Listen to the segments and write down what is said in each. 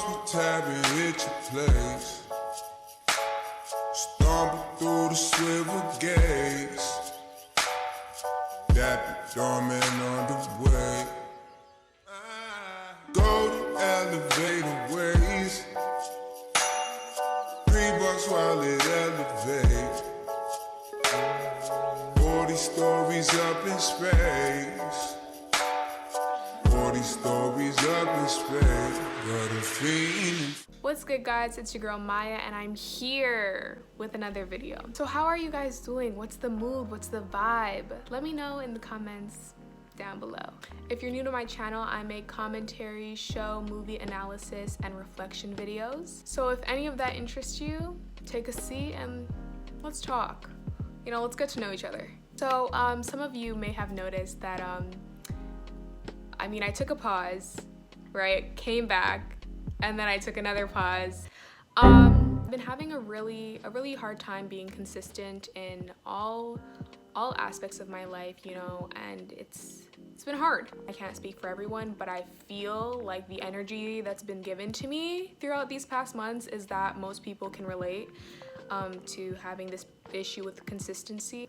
Cross my tab and hit your place. Stumble through the swivel gates. That be dormant on the way. Go to elevator ways. $3 while it elevates. 40 stories up in space. 40 stories up in space. Got a feeling. What's good, guys? It's your girl Maya, and I'm here with another video. So how are you guys doing? What's the mood? What's the vibe? Let me know in the comments down below. If you're new to my channel, I make commentary, show, movie analysis, and reflection videos. So if any of that interests you, take a seat and let's talk. You know, let's get to know each other. So some of you may have noticed that I took a pause, right? Came back, and then I took another pause. I've been having a really hard time being consistent in all aspects of my life, you know, and it's been hard. I can't speak for everyone, but I feel like the energy that's been given to me throughout these past months is that most people can relate to having this issue with consistency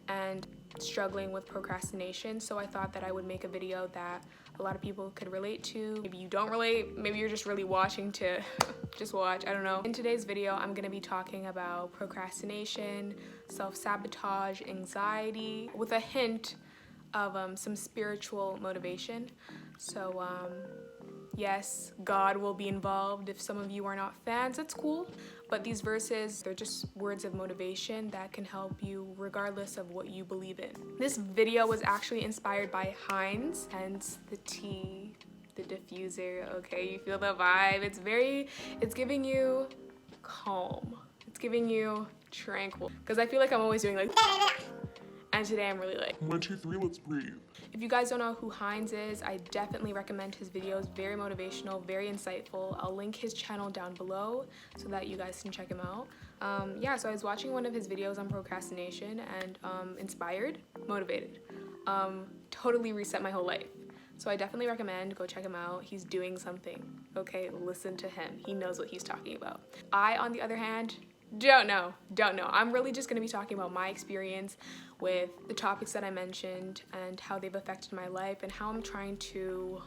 and struggling with procrastination. So I thought that I would make a video that a lot of people could relate to. Maybe you don't relate, maybe you're just really watching to just watch, I don't know. In today's video, I'm gonna be talking about procrastination, self-sabotage, anxiety, with a hint of some spiritual motivation. So yes, God will be involved. If some of you are not fans, that's cool. But these verses, they're just words of motivation that can help you regardless of what you believe in. This video was actually inspired by Hindz, hence the tea, the diffuser, okay? You feel the vibe. It's giving you calm. It's giving you tranquil. Because I feel like I'm always doing like, and today I'm really like, 1, 2, 3, let's breathe. If you guys don't know who Hindz is, I definitely recommend his videos. Very motivational, very insightful. I'll link his channel down below so that you guys can check him out. Yeah, so I was watching one of his videos on procrastination and inspired, motivated. Totally reset my whole life. So I definitely recommend go check him out. He's doing something, okay? Listen to him. He knows what he's talking about. I, on the other hand, don't know. I'm really just gonna be talking about my experience with the topics that I mentioned and how they've affected my life and how I'm trying to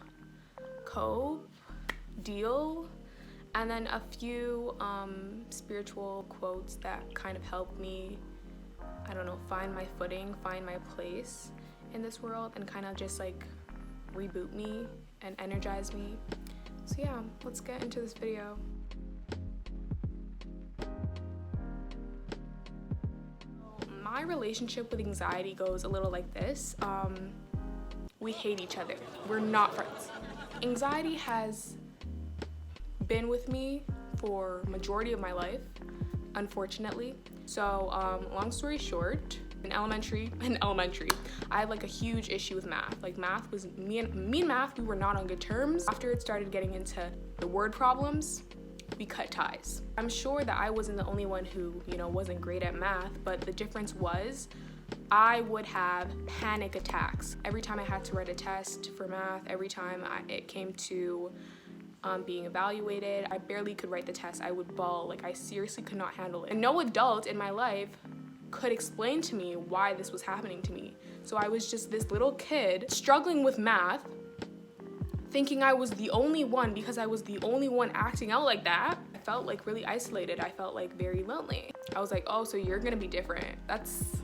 cope, deal, and then a few spiritual quotes that kind of help me, I don't know, find my footing, find my place in this world, and kind of just like reboot me and energize me. So yeah, let's get into this video. My relationship with anxiety goes a little like this. We hate each other. We're not friends. Anxiety has been with me for majority of my life, unfortunately. So long story short, in elementary, I had like a huge issue with math. Like math was, me and math, we were not on good terms. After it started getting into the word problems, we cut ties. I'm sure that I wasn't the only one who, you know, wasn't great at math, but the difference was I would have panic attacks every time I had to write a test for math. Every time it came to being evaluated, I barely could write the test. I would bawl. Like, I seriously could not handle it. And no adult in my life could explain to me why this was happening to me. So I was just this little kid struggling with math, thinking I was the only one because I was the only one acting out like that. I felt like really isolated. I felt like very lonely. I was like, oh, so you're gonna be different. That's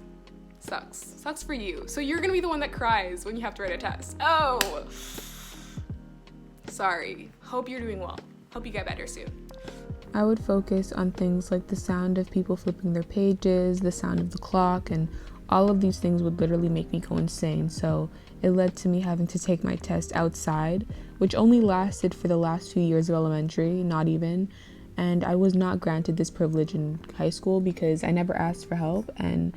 sucks for you. So you're gonna be the one that cries when you have to write a test. Oh, sorry. Hope you're doing well. Hope you get better soon. I would focus on things like the sound of people flipping their pages, the sound of the clock, and all of these things would literally make me go insane. So it led to me having to take my test outside, which only lasted for the last 2 years of elementary, not even. And I was not granted this privilege in high school because I never asked for help, and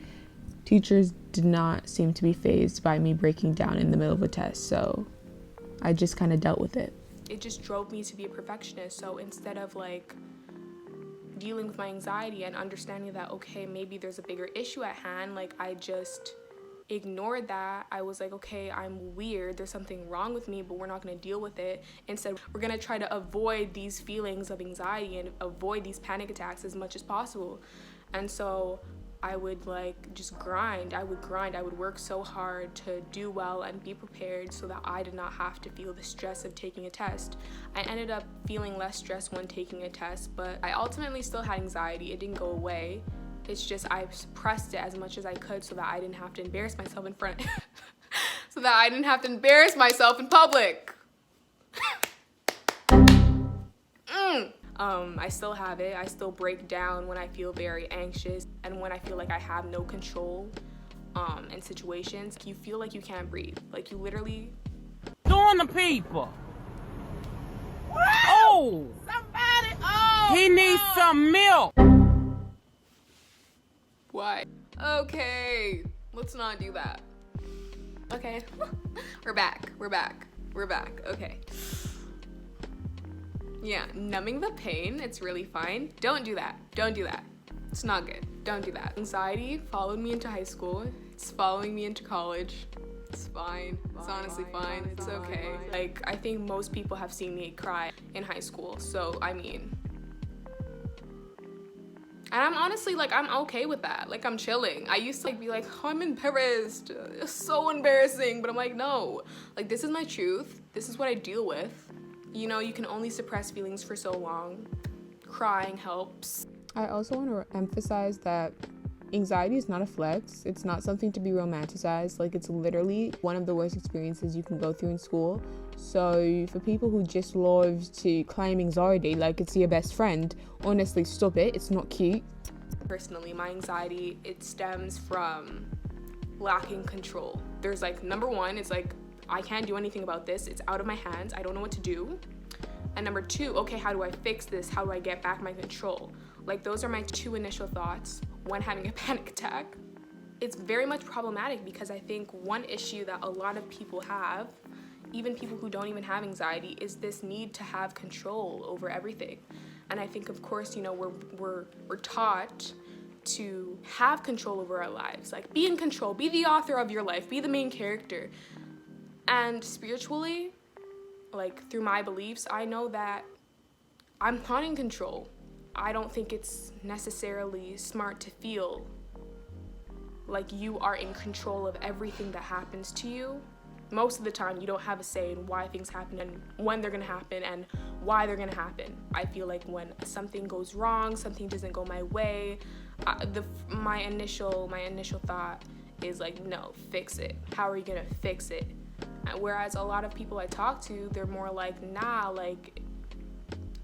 teachers did not seem to be fazed by me breaking down in the middle of a test. So I just kind of dealt with it. It just drove me to be a perfectionist. So instead of like dealing with my anxiety and understanding that, okay, maybe there's a bigger issue at hand, like I just ignored that. I was like, okay, I'm weird, there's something wrong with me, but we're not going to deal with it. Instead, we're going to try to avoid these feelings of anxiety and avoid these panic attacks as much as possible. And so I would like just grind. I would work so hard to do well and be prepared so that I did not have to feel the stress of taking a test. I ended up feeling less stress when taking a test, but I ultimately still had anxiety. It didn't go away. It's just I suppressed it as much as I could so that I didn't have to embarrass myself in front so that I didn't have to embarrass myself in public. I still have it. I still break down when I feel very anxious and when I feel like I have no control in situations. You feel like you can't breathe. Like you literally doing the people. What? Oh! Somebody! Oh! He needs some milk. Why? Okay, let's not do that. Okay, we're back. Okay. Yeah, numbing the pain, it's really fine. Don't do that. It's not good. Don't do that. Anxiety followed me into high school. It's following me into college. It's fine. It's honestly fine. It's okay. Like, I think most people have seen me cry in high school. So, I mean, and I'm honestly, like, I'm okay with that. Like, I'm chilling. I used to, like, be like, oh, I'm embarrassed. It's so embarrassing. But I'm like, no. Like, this is my truth. This is what I deal with. You know, you can only suppress feelings for so long. Crying helps. I also want to emphasize that anxiety is not a flex. It's not something to be romanticized. Like, it's literally one of the worst experiences you can go through in school. So for people who just love to claim anxiety like it's your best friend, honestly, stop it. It's not cute. Personally, my anxiety, it stems from lacking control. There's like, number one, it's like, I can't do anything about this. It's out of my hands. I don't know what to do. And number two, okay, how do I fix this? How do I get back my control? Like, those are my two initial thoughts when having a panic attack. It's very much problematic because I think one issue that a lot of people have, even people who don't even have anxiety, is this need to have control over everything. And I think, of course, you know, we're taught to have control over our lives. Like, be in control, be the author of your life, be the main character. And spiritually, like, through my beliefs, I know that I'm not in control. I don't think it's necessarily smart to feel like you are in control of everything that happens to you. Most of the time, you don't have a say in why things happen and when they're gonna happen and why they're gonna happen. I feel like when something goes wrong, something doesn't go my way, my initial thought is like, no, fix it. How are you gonna fix it? Whereas a lot of people I talk to, they're more like, nah, like,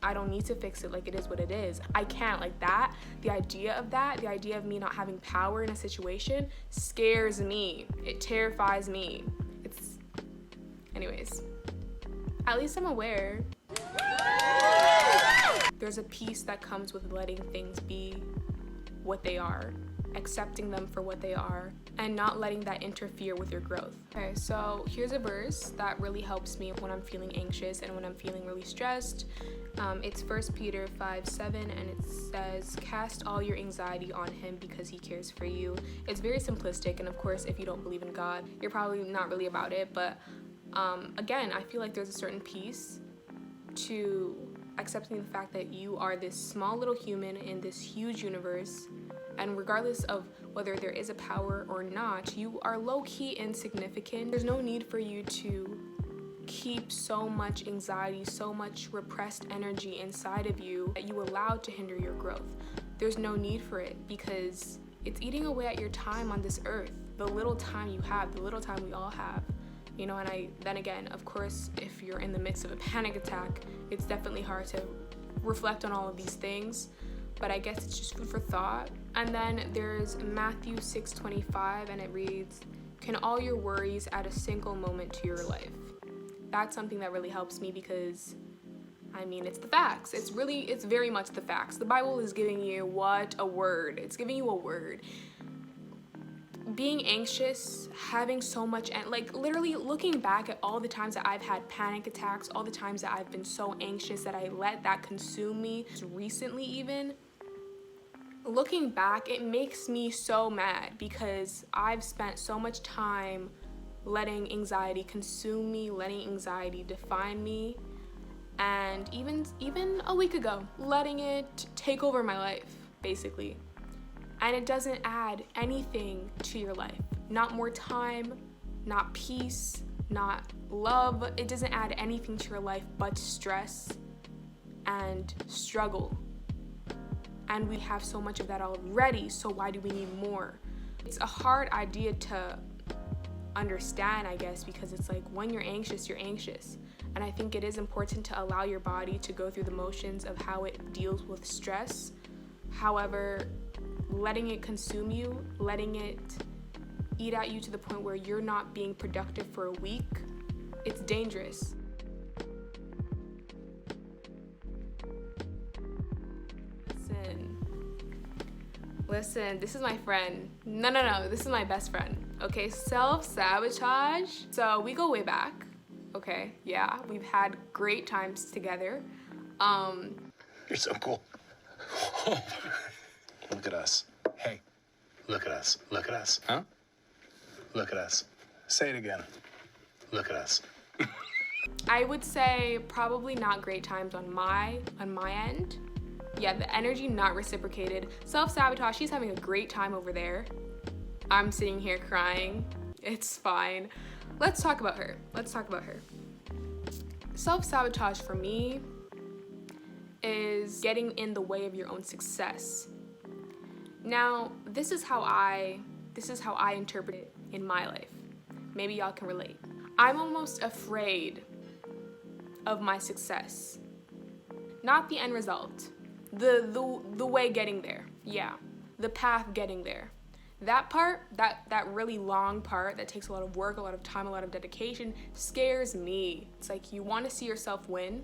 I don't need to fix it. Like, it is what it is. I can't, like, that. The idea of me not having power in a situation scares me. It terrifies me. Anyways, at least I'm aware. There's a peace that comes with letting things be what they are, accepting them for what they are, and not letting that interfere with your growth. Okay, so here's a verse that really helps me when I'm feeling anxious and when I'm feeling really stressed. It's 1 Peter 5:7, and it says, cast all your anxiety on him because he cares for you. It's very simplistic, and of course, if you don't believe in God, you're probably not really about it, but again, I feel like there's a certain peace to accepting the fact that you are this small little human in this huge universe, and regardless of whether there is a power or not, you are low-key insignificant. There's no need for you to keep so much anxiety, so much repressed energy inside of you that you allow to hinder your growth. There's no need for it because it's eating away at your time on this earth, the little time you have, the little time we all have. You know, and then again, of course, if you're in the midst of a panic attack, it's definitely hard to reflect on all of these things, but I guess it's just food for thought. And then there's Matthew 6:25, and it reads, can all your worries add a single moment to your life? That's something that really helps me because, I mean, it's the facts. It's very much the facts. The Bible is giving you what? A word. It's giving you a word. Being anxious, having so much, and like literally looking back at all the times that I've had panic attacks, all the times that I've been so anxious that I let that consume me, recently even, looking back, it makes me so mad because I've spent so much time letting anxiety consume me, letting anxiety define me, and even a week ago, letting it take over my life, basically. And it doesn't add anything to your life. Not more time, not peace, not love. It doesn't add anything to your life but stress and struggle. And we have so much of that already, so why do we need more? It's a hard idea to understand, I guess, because it's like when you're anxious, you're anxious. And I think it is important to allow your body to go through the motions of how it deals with stress. However, letting it consume you, letting it eat at you to the point where you're not being productive for a week, it's dangerous. Listen, this is my friend. No, this is my best friend. Okay, Self-Sabotage. So we go way back. Okay, yeah, we've had great times together. You're so cool. Look at us. Hey, look at us. Look at us. Huh? Look at us. Say it again. Look at us. I would say probably not great times on my end. Yeah, the energy not reciprocated. Self-Sabotage, she's having a great time over there. I'm sitting here crying. It's fine. Let's talk about her. Self-sabotage for me is getting in the way of your own success. Now, this is how I interpret it in my life. Maybe y'all can relate. I'm almost afraid of my success. Not the end result. The way getting there. Yeah. The path getting there. That part, that really long part that takes a lot of work, a lot of time, a lot of dedication, scares me. It's like you want to see yourself win,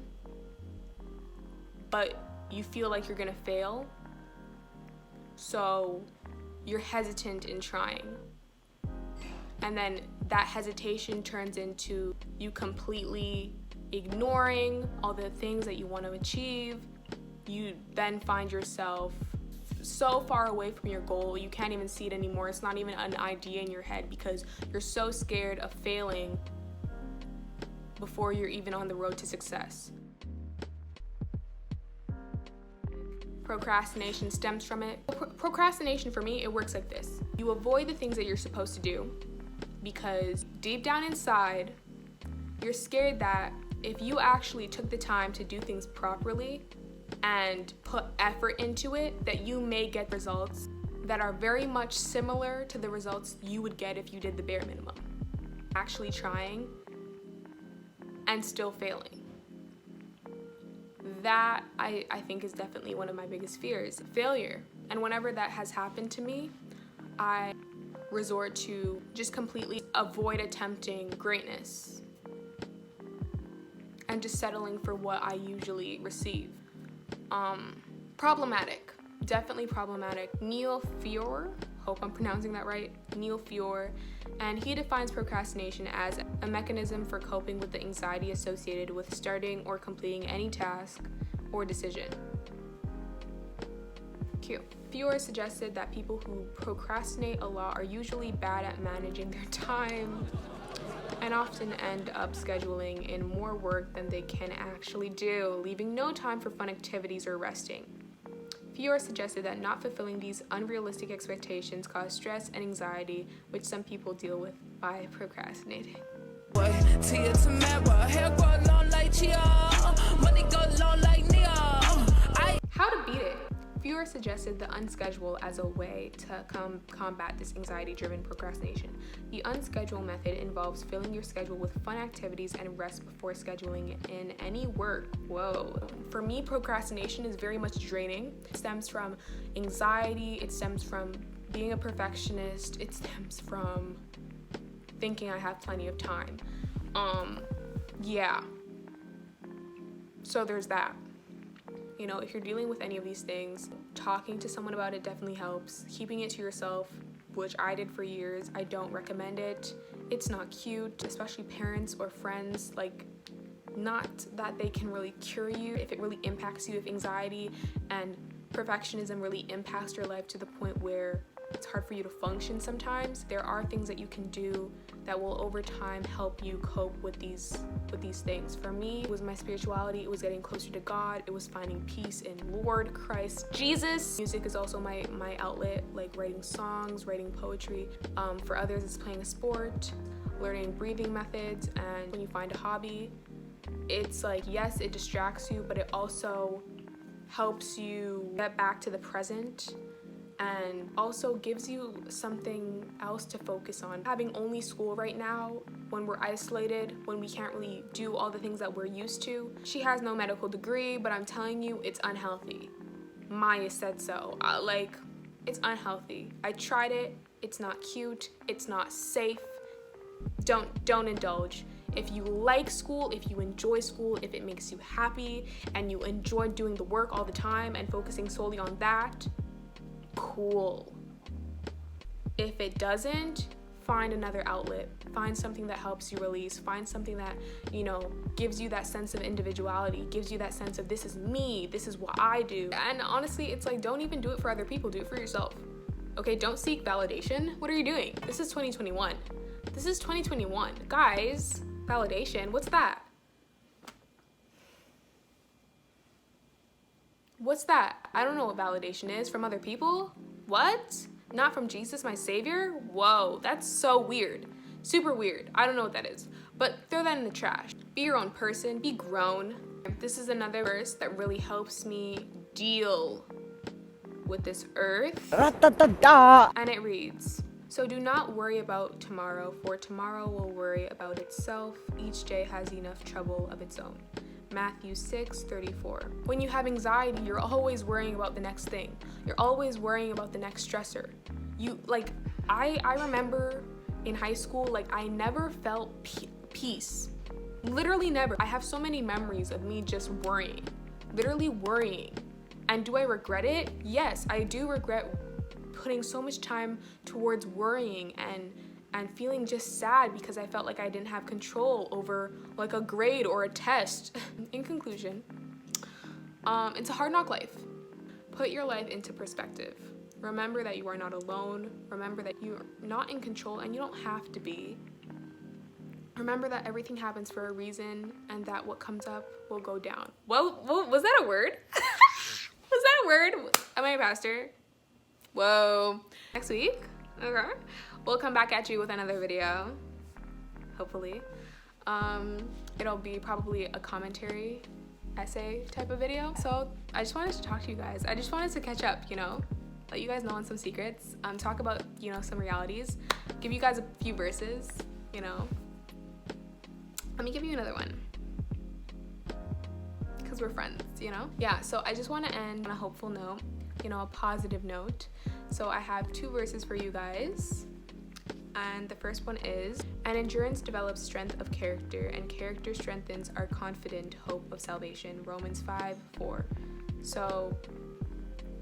but you feel like you're gonna fail, so you're hesitant in trying. And then that hesitation turns into you completely ignoring all the things that you want to achieve. You then find yourself so far away from your goal, you can't even see it anymore. It's not even an idea in your head because you're so scared of failing before you're even on the road to success. Procrastination stems from it. Procrastination for me, it works like this. You avoid the things that you're supposed to do because deep down inside, you're scared that if you actually took the time to do things properly and put effort into it, that you may get results that are very much similar to the results you would get if you did the bare minimum. Actually trying and still failing. That, I think, is definitely one of my biggest fears, failure. And whenever that has happened to me, I resort to just completely avoid attempting greatness and just settling for what I usually receive. Problematic, definitely problematic. Neil Fiore, hope I'm pronouncing that right, Neil Fiore, and he defines procrastination as a mechanism for coping with the anxiety associated with starting or completing any task or decision. Q. Fiore suggested that people who procrastinate a lot are usually bad at managing their time and often end up scheduling in more work than they can actually do, leaving no time for fun activities or resting. Fiore suggested that not fulfilling these unrealistic expectations cause stress and anxiety, which some people deal with by procrastinating. How to beat it? Fiore suggested the unschedule as a way to combat this anxiety-driven procrastination. The unschedule method involves filling your schedule with fun activities and rest before scheduling in any work. Whoa. For me, procrastination is very much draining. It stems from anxiety, it stems from being a perfectionist, it stems from thinking I have plenty of time. Yeah. So there's that. You know, if you're dealing with any of these things, talking to someone about it definitely helps. Keeping it to yourself, which I did for years, I don't recommend it. It's not cute, especially parents or friends. Like, not that they can really cure you if it really impacts you with anxiety and perfectionism really impacts your life to the point where it's hard for you to function sometimes, there are things that you can do that will over time help you cope with these things. For me, it was my spirituality, it was getting closer to God, it was finding peace in Lord Christ Jesus. Music is also my outlet, like writing songs, writing poetry. For others, it's playing a sport, learning breathing methods. And when you find a hobby, it's like, yes, it distracts you, but it also helps you get back to the present and also gives you something else to focus on. Having only school right now, when we're isolated, when we can't really do all the things that we're used to. She has no medical degree, but I'm telling you, it's unhealthy. Maya said so. It's unhealthy. I tried it. It's not cute. It's not safe. Don't indulge. If you like school, if you enjoy school, if it makes you happy and you enjoy doing the work all the time and focusing solely on that, cool. If it doesn't, find another outlet. Find something that helps you release. Find something that, gives you that sense of individuality, gives you that sense of this is me, this is what I do. And honestly, it's like, don't even do it for other people, do it for yourself. Okay, don't seek validation. What are you doing? This is 2021. This is 2021. Guys, validation, what's that? What's that? I don't know what validation is. From other people? What? Not from Jesus, my savior? Whoa, that's so weird. Super weird. I don't know what that is. But throw that in the trash. Be your own person. Be grown. This is another verse that really helps me deal with this earth. And it reads, "So do not worry about tomorrow, for tomorrow will worry about itself. Each day has enough trouble of its own." Matthew 6:34. When you have anxiety, you're always worrying about the next thing. You're always worrying about the next stressor. I remember in high school, I never felt peace. Literally never. I have so many memories of me just worrying. Literally worrying. And do I regret it? Yes, I do regret putting so much time towards worrying and feeling just sad because I felt like I didn't have control over a grade or a test. In conclusion, it's a hard knock life. Put your life into perspective. Remember that you are not alone. Remember that you're not in control and you don't have to be. Remember that everything happens for a reason and that what comes up will go down. Whoa, was that a word? Was that a word? Am I a pastor? Whoa. Next week, okay, we'll come back at you with another video, hopefully. It'll be probably a commentary essay type of video. So I just wanted to talk to you guys. I just wanted to catch up, let you guys know on some secrets, talk about, some realities, give you guys a few verses, Let me give you another one, because we're friends, Yeah, so I just want to end on a hopeful note, a positive note. So I have two verses for you guys. And the first one is, "And endurance develops strength of character, and character strengthens our confident hope of salvation." Romans 5:4. So,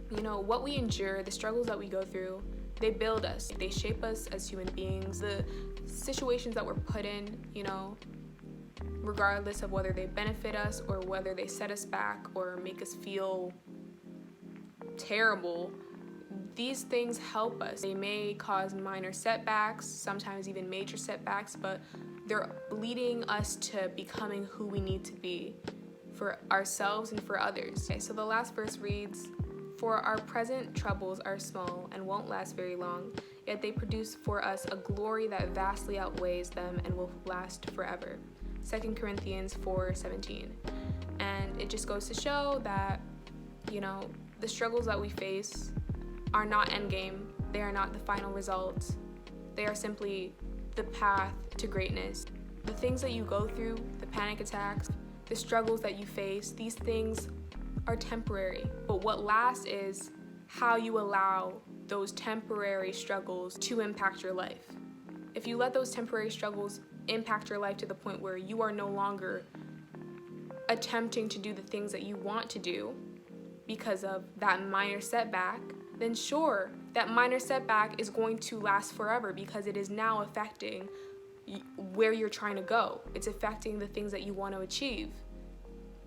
what we endure, the struggles that we go through, they build us. They shape us as human beings. The situations that we're put in, regardless of whether they benefit us or whether they set us back or make us feel terrible, these things help us. They may cause minor setbacks, sometimes even major setbacks, but they're leading us to becoming who we need to be for ourselves and for others. Okay, so the last verse reads, "For our present troubles are small and won't last very long, yet they produce for us a glory that vastly outweighs them and will last forever." 2 Corinthians 4:17. And it just goes to show that, the struggles that we face are not endgame. They are not the final result. They are simply the path to greatness. The things that you go through, the panic attacks, the struggles that you face, these things are temporary. But what lasts is how you allow those temporary struggles to impact your life. If you let those temporary struggles impact your life to the point where you are no longer attempting to do the things that you want to do because of that minor setback, then sure, that minor setback is going to last forever because it is now affecting where you're trying to go. It's affecting the things that you want to achieve.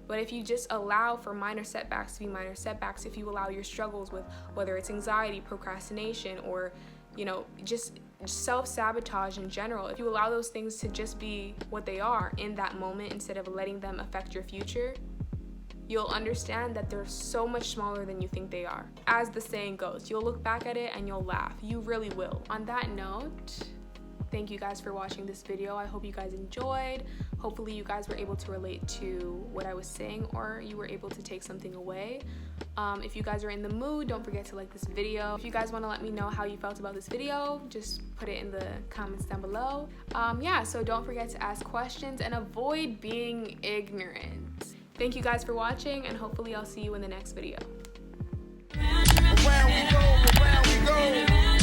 But if you just allow for minor setbacks to be minor setbacks, if you allow your struggles with whether it's anxiety, procrastination, or, you know, just self-sabotage in general, if you allow those things to just be what they are in that moment instead of letting them affect your future, you'll understand that they're so much smaller than you think they are. As the saying goes, you'll look back at it and you'll laugh. You really will. On that note, thank you guys for watching this video. I hope you guys enjoyed. Hopefully you guys were able to relate to what I was saying, or you were able to take something away. If you guys are in the mood, don't forget to like this video. If you guys want to let me know how you felt about this video, just put it in the comments down below. Yeah, so don't forget to ask questions and avoid being ignorant. Thank you guys for watching, and hopefully I'll see you in the next video. Around we go, around we go.